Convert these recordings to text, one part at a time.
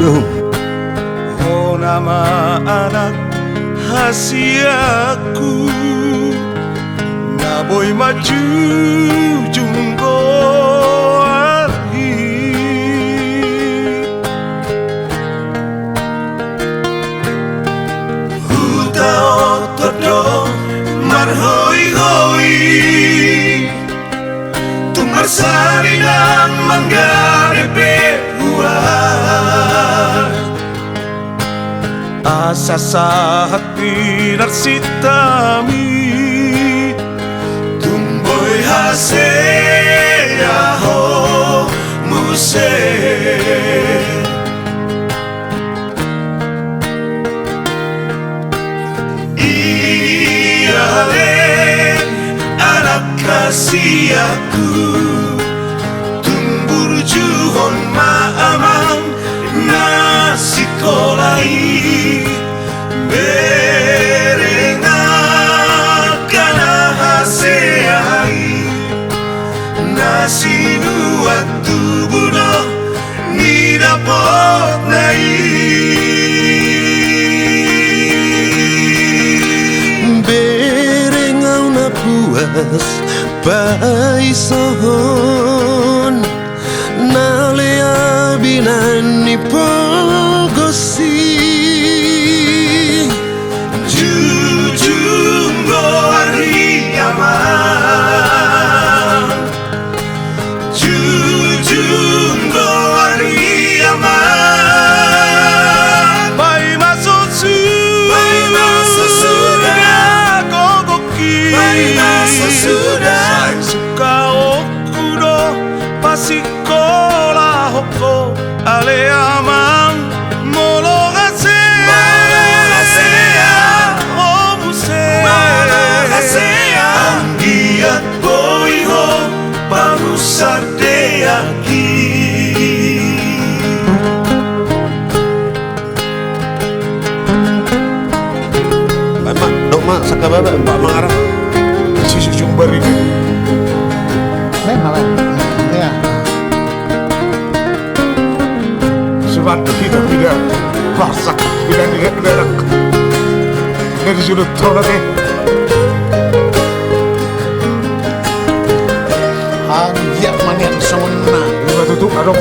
dong. Oh nama anak hasiaku, naboy maju junggo arhi. Huta otodo marhoi hoi, tumar sarinang manggarepe huar. Asa sahat pinarsitami, tumboy haseya ho muse. Iyale anak kasih aku, tumbur juhon maamang nasi kolai. Sinu waktu bunuh ni dapat naik. Berengau na puas paisohon, nalea binan ni pogosi. Jujung goari aman, jujung goari aman. Bai masuk sudah gogoki, bai masuk sudah. Sai suka okudo pasikola hoko ale aman molo hasea oh muse anggiat boy ho pangusar deaki. Mak, dok mak sakababa mbak mangarap. Si sumber ini Malah, ya. sebab kita tidak masak, tidak digerak dari sudut toilet. Hangiak manian semena Juga tutup adong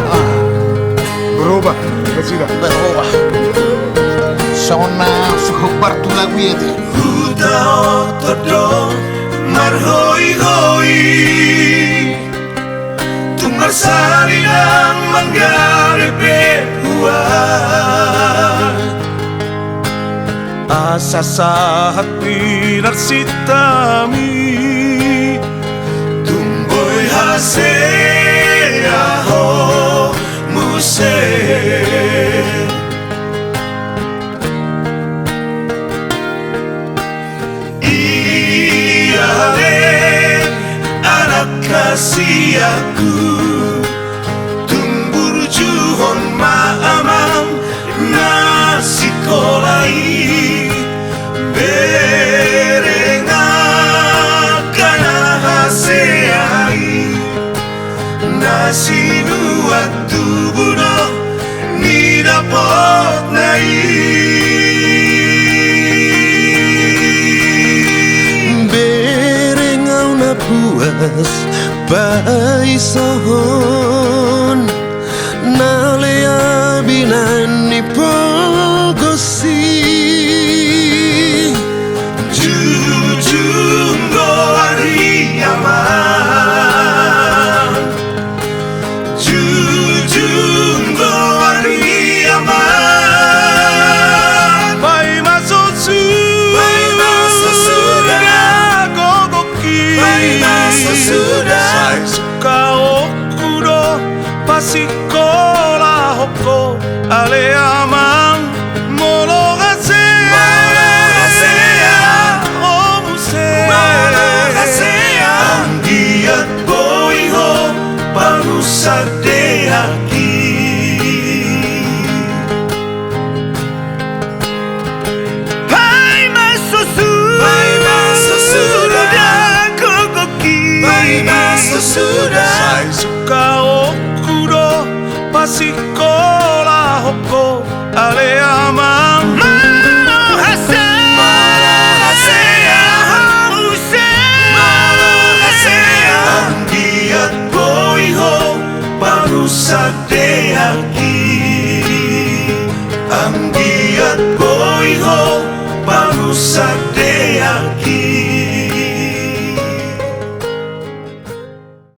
berubah ke sini. berubah. Sona suhubar tu lagu itu. Huta otodo marhoi hoi, tumar sarinang manggarepe huar. Asa sahat pinarsitami, tumboy haseya ho muse. Kasih aku, tumbur juhon maamang nasi kolai. Berengakan haseai, nasi nuat tubuno ni dapat naik. Berengau na puas paisohon, nalea binan ni pogosi. Jujung goari aman, jujung goari aman. Bai masuk sudah gogoki, bai masuk sudah. Sai suka okudo pasikola hoko ale aman molo hasea oh muse anggiat boy ho pangusar deaki. Bai masuk sudah gogoki, bai masuk sudah. Sai suka okudo pasikola hoko aki ang giat ko iho parusa